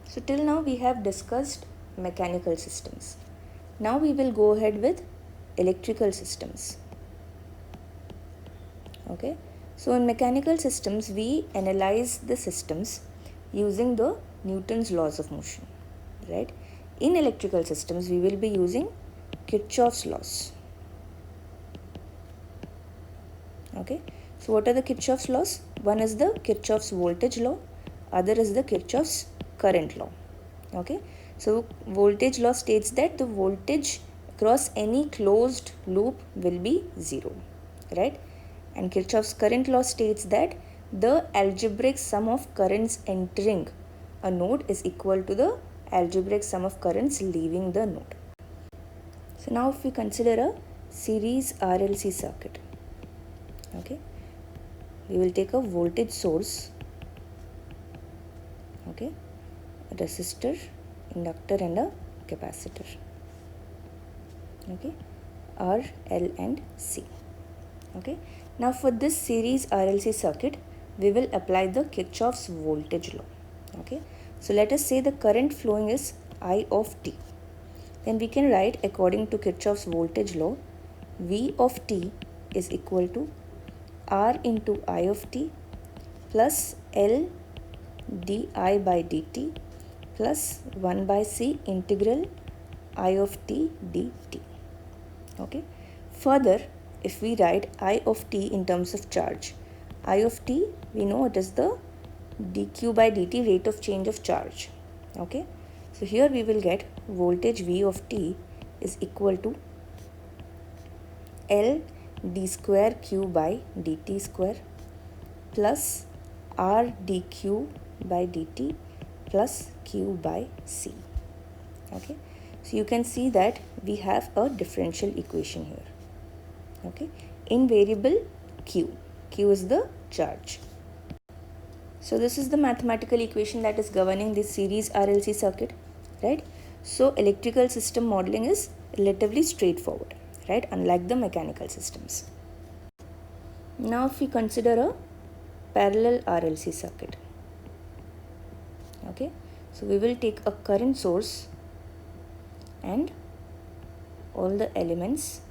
So till now we have discussed mechanical systems. Now we will go ahead with electrical systems. Okay, so in mechanical systems we analyze the systems using the Newton's laws of motion, right? In electrical systems we will be using Kirchhoff's laws. Okay, so what are the Kirchhoff's laws? One is the Kirchhoff's voltage law, other is the Kirchhoff's current law. Okay, so voltage law states that the voltage across any closed loop will be 0, right? And Kirchhoff's current law states that the algebraic sum of currents entering a node is equal to the algebraic sum of currents leaving the node. So now if we consider a series RLC circuit, okay, we will take a voltage source, okay, a resistor, inductor and a capacitor, okay, R, L and C. Okay, now for this series RLC circuit we will apply the Kirchhoff's voltage law. Okay, so let us say the current flowing is I of t. Then we can write according to Kirchhoff's voltage law, V of t is equal to R into I of t plus L di by dt plus 1 by C integral I of t dt. Okay, further if we write I of t in terms of charge, I of t we know it is the dq by dt rate of change of charge. Okay, so here we will get voltage V of t is equal to L d square q by dt square plus R dq by dt plus q by c. Okay, so you can see that we have a differential equation here. Okay, in variable q is the charge. So this is the mathematical equation that is governing this series RLC circuit, right? So electrical system modeling is relatively straightforward, right, unlike the mechanical systems. Now if we consider a parallel RLC circuit, okay, so we will take a current source and all the elements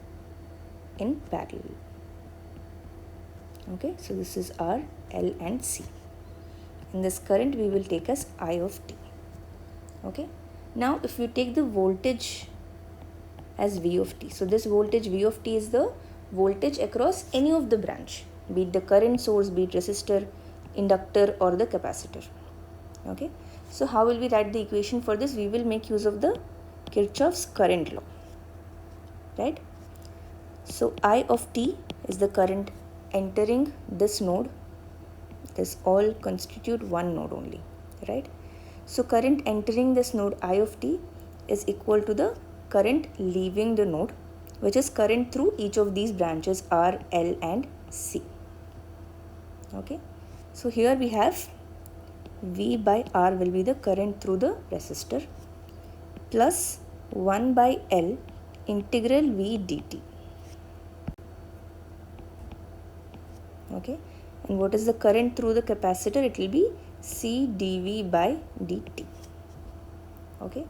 in parallel. Okay, so this is R, L and C. In this current we will take as I of t. Okay, now if you take the voltage as V of t, so this voltage V of t is the voltage across any of the branch, be it the current source, be it resistor, inductor or the capacitor. Okay, so how will we write the equation for this? We will make use of the Kirchhoff's current law, right? So I of t is the current entering this node. This all constitute one node only, right? So current entering this node I of t is equal to the current leaving the node, which is current through each of these branches R, L and C. Okay, so here we have V by R will be the current through the resistor plus 1 by L integral V dt. Okay, and what is the current through the capacitor? It will be C dV by dt. Okay,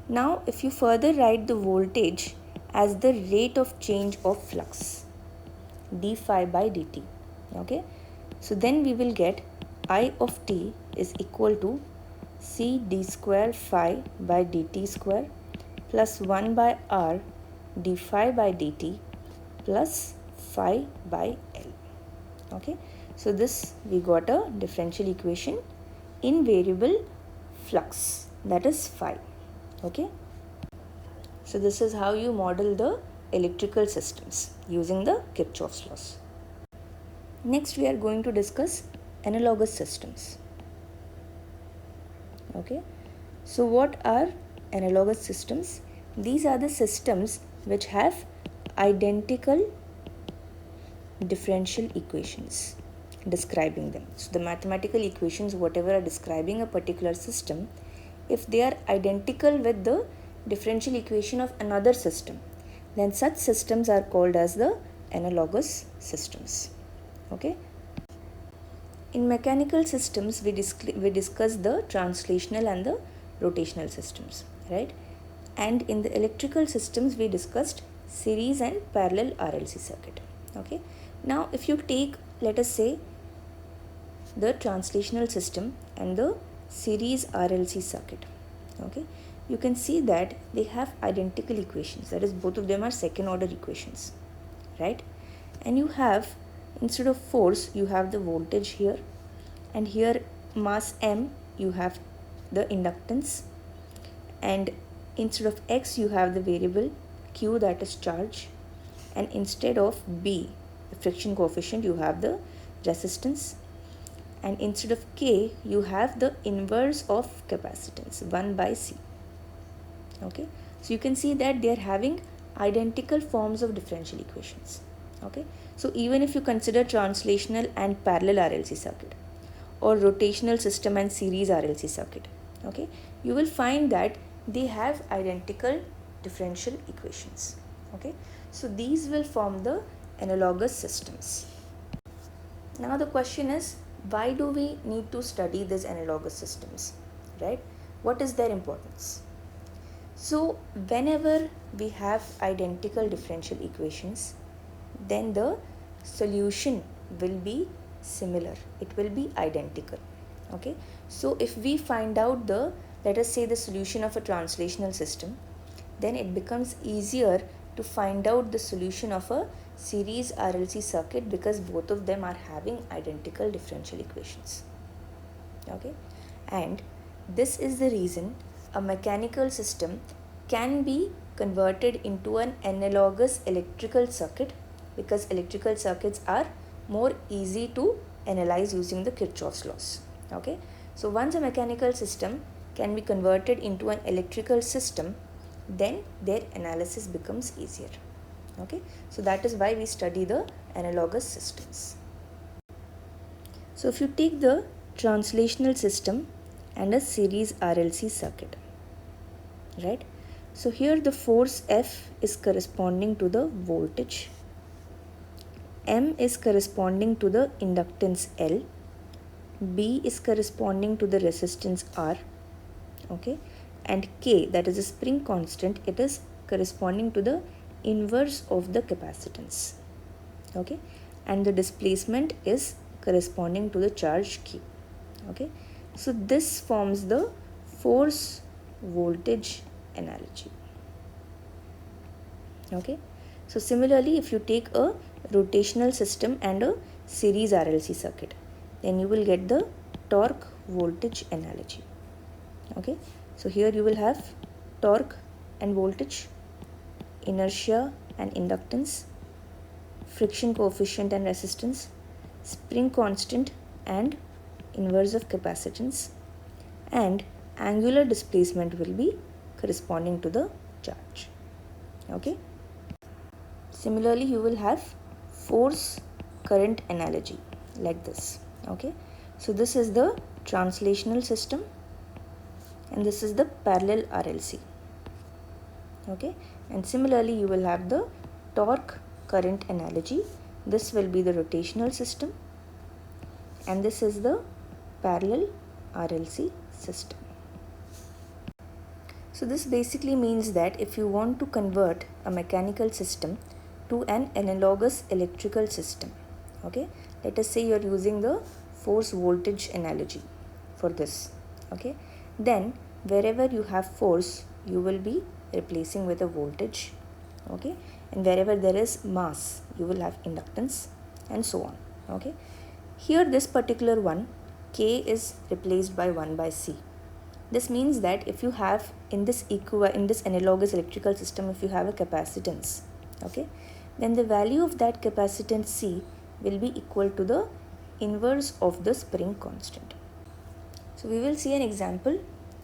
now if you further write the voltage as the rate of change of flux, d phi by dt. Okay, so then we will get I of t is equal to C d square phi by dt square plus 1 by R d phi by dt plus phi by L. Okay, so this we got a differential equation in variable flux, that is phi. Okay, so this is how you model the electrical systems using the Kirchhoff's laws. Next we are going to discuss analogous systems. Okay, so what are analogous systems? These are the systems which have identical differential equations describing them. So the mathematical equations whatever are describing a particular system, if they are identical with the differential equation of another system, then such systems are called as the analogous systems. Okay, in mechanical systems we discuss the translational and the rotational systems, right? And in the electrical systems we discussed series and parallel RLC circuit. Okay, now if you take, let us say, the translational system and the series RLC circuit, okay, you can see that they have identical equations, that is both of them are second order equations, right? And you have, instead of force, you have the voltage here, and here mass M you have the inductance, and instead of X you have the variable Q, that is charge, and instead of B, the friction coefficient, you have the resistance, and instead of K you have the inverse of capacitance 1 by C. Okay, so you can see that they are having identical forms of differential equations. Okay, so even if you consider translational and parallel RLC circuit, or rotational system and series RLC circuit, okay, you will find that they have identical differential equations. Okay, so these will form the analogous systems. Now the question is, why do we need to study these analogous systems, right? What is their importance? So whenever we have identical differential equations, then the solution will be similar, it will be identical. Okay, so if we find out the, let us say, the solution of a translational system, then it becomes easier to find out the solution of a series RLC circuit, because both of them are having identical differential equations. Okay, and this is the reason a mechanical system can be converted into an analogous electrical circuit, because electrical circuits are more easy to analyze using the Kirchhoff's laws. Okay, so once a mechanical system can be converted into an electrical system, then their analysis becomes easier. Okay, so that is why we study the analogous systems. So if you take the translational system and a series RLC circuit, right? So here the force F is corresponding to the voltage, M is corresponding to the inductance L, B is corresponding to the resistance R, okay, and K, that is a spring constant, it is corresponding to the inverse of the capacitance. Okay, and the displacement is corresponding to the charge Q. Okay, so this forms the force voltage analogy. Okay, so similarly, if you take a rotational system and a series RLC circuit, then you will get the torque voltage analogy. Okay, so here you will have torque and voltage, inertia and inductance, friction coefficient and resistance, spring constant and inverse of capacitance, and angular displacement will be corresponding to the charge. Okay, similarly you will have force current analogy like this. Okay, so this is the translational system and this is the parallel RLC. Okay, and similarly you will have the torque current analogy. This will be the rotational system and this is the parallel RLC system. So this basically means that if you want to convert a mechanical system to an analogous electrical system, okay, let us say you are using the force voltage analogy for this. Okay, then wherever you have force you will be replacing with a voltage. Okay, and wherever there is mass you will have inductance and so on. Okay, here this particular one, K is replaced by 1 by C. This means that if you have in this analogous electrical system, if you have a capacitance, okay, then the value of that capacitance C will be equal to the inverse of the spring constant. So we will see an example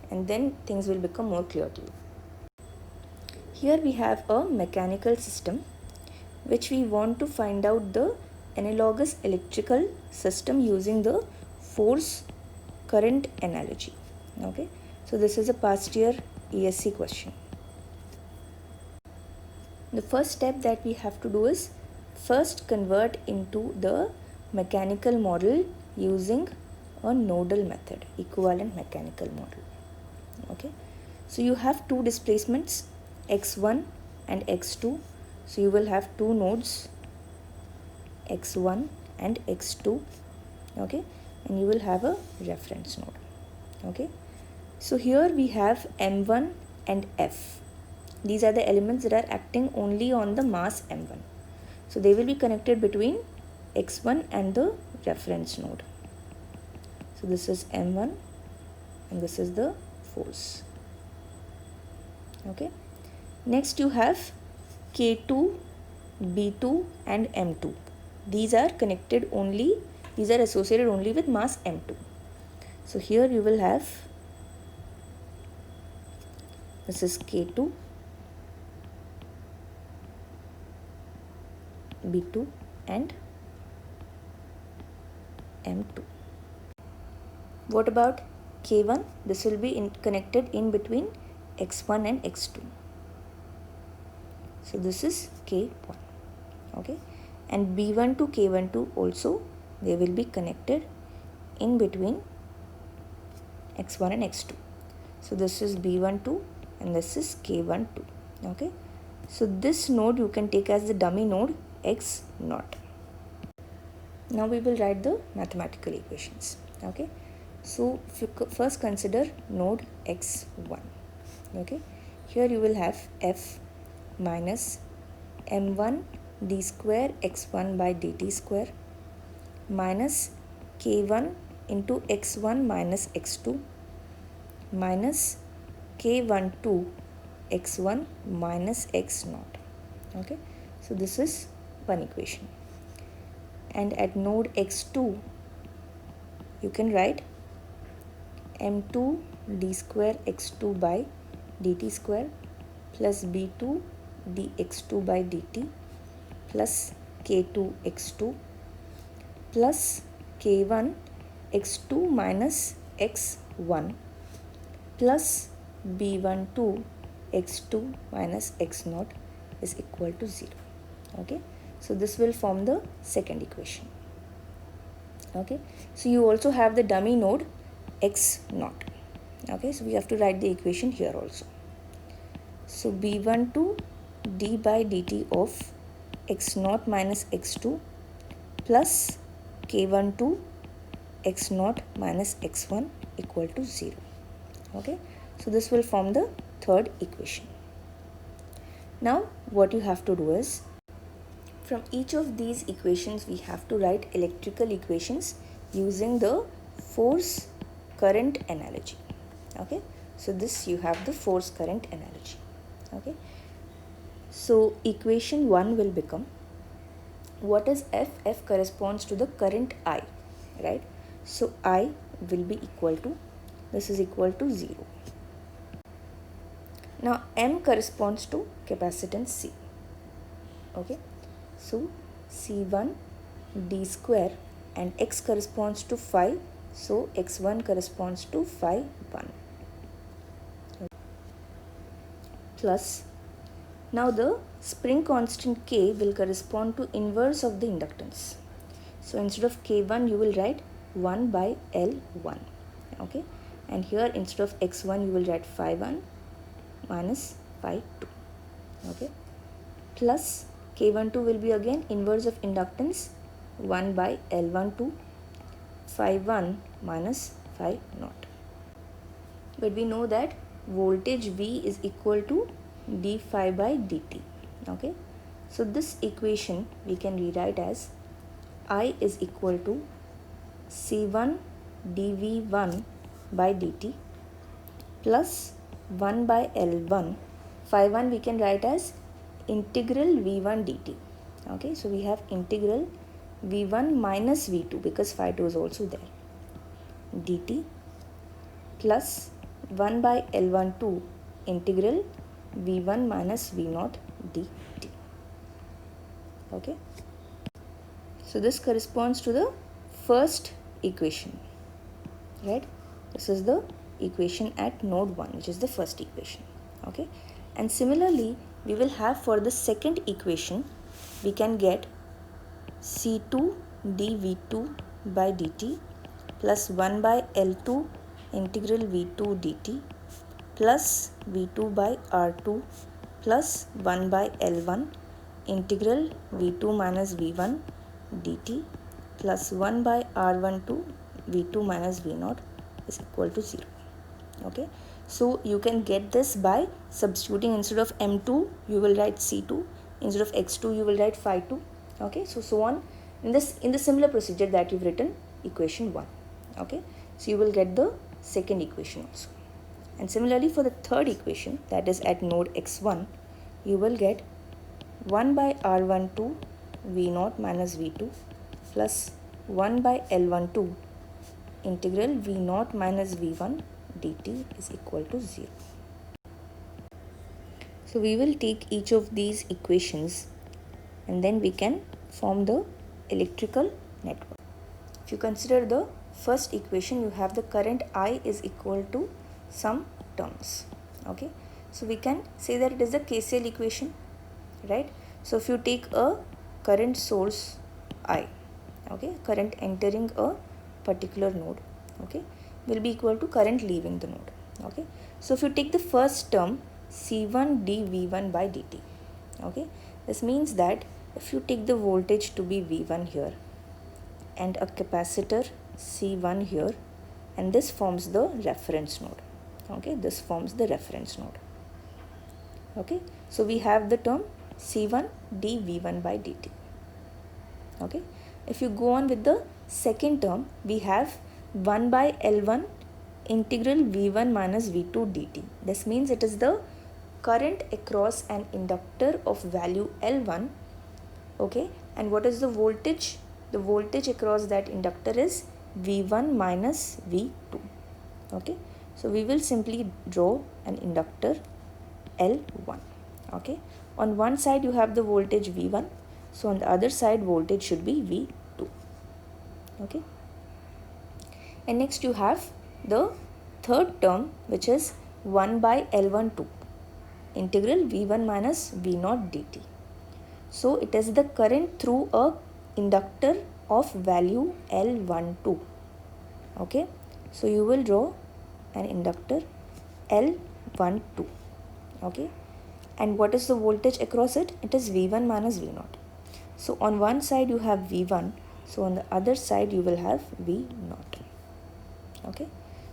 and then things will become more clear to you. Here we have a mechanical system which we want to find out the analogous electrical system using the force current analogy. Okay, so this is a past year ESC question. The first step that we have to do is first convert into the mechanical model using a nodal method, equivalent mechanical model. Okay, so you have two displacements, x1 and x2. So you will have two nodes, x1 and x2. Okay, and you will have a reference node. Okay, so here we have m1 and f. These are the elements that are acting only on the mass m1. So they will be connected between x1 and the reference node. So this is m1 and this is the force. Okay, next you have k2, b2 and m2. These are connected only, these are associated only with mass m2. So here you will have, this is k2, b2 and m2. What about k1? This will be connected in between x1 and x2. So this is k1. Okay, and b1 to k12 also, they will be connected in between x1 and x2. So this is b12 and this is k12. Okay, so this node you can take as the dummy node x0. Now we will write the mathematical equations. Okay, so if you first consider node x1. Okay, here you will have f minus m1 d square x1 by dt square minus k1 into x1 minus x2 minus k12 x1 minus x0. Okay, so this is one equation. And at node x2 you can write m2 d square x2 by dt square plus b2 dx2 by dt plus k2 x2 plus k1 x2 minus x1 plus b12 x2 minus x0 is equal to 0. Okay, so this will form the second equation. Okay, so you also have the dummy node x0. Okay, so we have to write the equation here also. So b12 d by dt of x0 minus x2 plus k12 x0 minus x1 equal to 0. Okay, so this will form the third equation. Now what you have to do is, from each of these equations we have to write electrical equations using the force current analogy. Okay, so this you have the force current analogy. Okay, so equation 1 will become, what is f? F corresponds to the current I, right? So I will be equal to, this is equal to 0. Now M corresponds to capacitance C. Okay, so C1 d square, and X corresponds to phi, so X1 corresponds to phi 1. Plus, now the spring constant K will correspond to inverse of the inductance. So instead of K1 you will write 1 by L1. Okay, and here instead of X1 you will write phi 1 minus phi 2. Okay, plus K12 will be again inverse of inductance, 1 by L12 phi 1 minus phi 0. But we know that voltage V is equal to d phi by dt. Okay, so this equation we can rewrite as I is equal to C1 dV1 by dt plus 1 by L1. Phi 1 we can write as integral V1 dt. Okay, so we have integral V1 minus V2 because phi 2 is also there, dt plus 1 by L12 integral V1 minus V0 dt. Okay, so this corresponds to the first equation, right? This is the equation at node 1, which is the first equation. Okay, and similarly we will have for the second equation, we can get C2 dV2 by dt plus 1 by L2 integral V2 dt plus V2 by R2 plus 1 by L1 integral V2 minus V1 dt plus 1 by R12 V2 minus V0 is equal to 0. Okay, so you can get this by substituting. Instead of M2 you will write C2, instead of X2 you will write Phi2. Okay, so on in the similar procedure that you've written equation 1. Okay, so you will get the second equation also. And similarly for the third equation, that is at node x1, you will get 1 by R12 V0 minus V2 plus 1 by L12 integral V0 minus V1 dt is equal to 0. So we will take each of these equations and then we can form the electrical network. If you consider the first equation, you have the current I is equal to some terms. Okay, so we can say that it is a KCL equation, right? So if you take a current source I, okay, current entering a particular node, okay, will be equal to current leaving the node. Okay, so if you take the first term C1 dV1 by dt, okay, this means that if you take the voltage to be V1 here and a capacitor C1 here, and this forms the reference node. Okay, this forms the reference node. Okay, so we have the term C1 dV1 by dt. Okay, if you go on with the second term, we have 1 by L1 integral V1 minus V2 dt. This means it is the current across an inductor of value L1. Okay, and what is the voltage? The voltage across that inductor is V1 minus V2. Okay, so we will simply draw an inductor L1. Okay, on one side you have the voltage V1, so on the other side voltage should be V2. Okay, and next you have the third term, which is 1 by L12 integral V1 minus V0 dt. So it is the current through a inductor of value L12. Okay, so you will draw an inductor L12. Okay, and what is the voltage across it? It is V1 minus V0. So on one side you have V1, so on the other side you will have V0. Okay,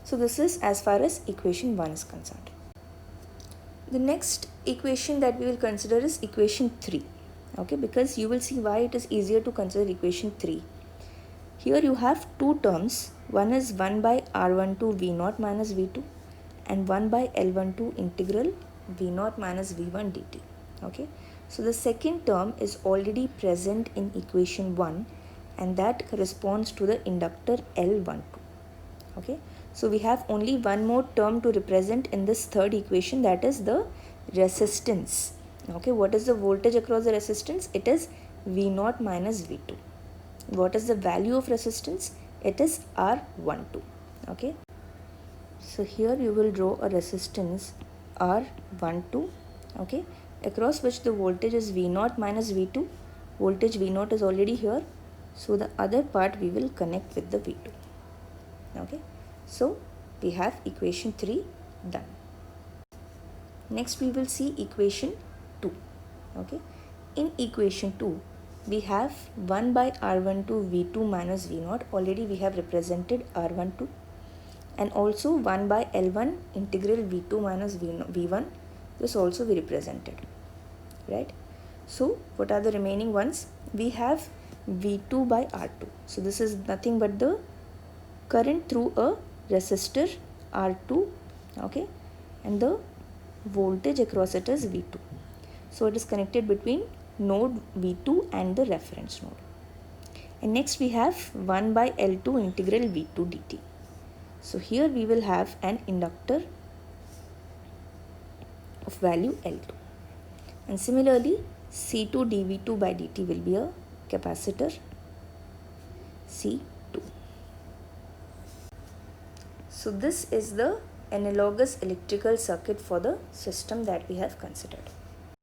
so this is as far as equation 1 is concerned. The next equation that we will consider is equation 3. Okay, because you will see why it is easier to consider equation 3. Here you have two terms. One is 1 by R12 V0 minus V2 and 1 by L12 integral V0 minus V1 dt. Okay, so the second term is already present in equation 1 and that corresponds to the inductor L12. Okay, so we have only one more term to represent in this third equation, that is the resistance. Okay, what is the voltage across the resistance? It is V0 minus V2. What is the value of resistance? It is R12. Okay, so here you will draw a resistance R12, okay, across which the voltage is V0 minus V2. Voltage V0 is already here, so the other part we will connect with the V2. Okay, so we have equation 3 done. Next we will see equation 2. Okay, in equation 2 we have 1 by R12 V2 minus V0. Already we have represented R12, and also 1 by L1 integral V2 minus V1. This also we represented, right? So what are the remaining ones? We have V2 by R2. So this is nothing but the current through a resistor R2, okay, and the voltage across it is V2. So it is connected between node V2 and the reference node. And next we have 1 by L2 integral V2 dt. So here we will have an inductor of value L2. And similarly C2 dV2 by dt will be a capacitor C2. So this is the analogous electrical circuit for the system that we have considered.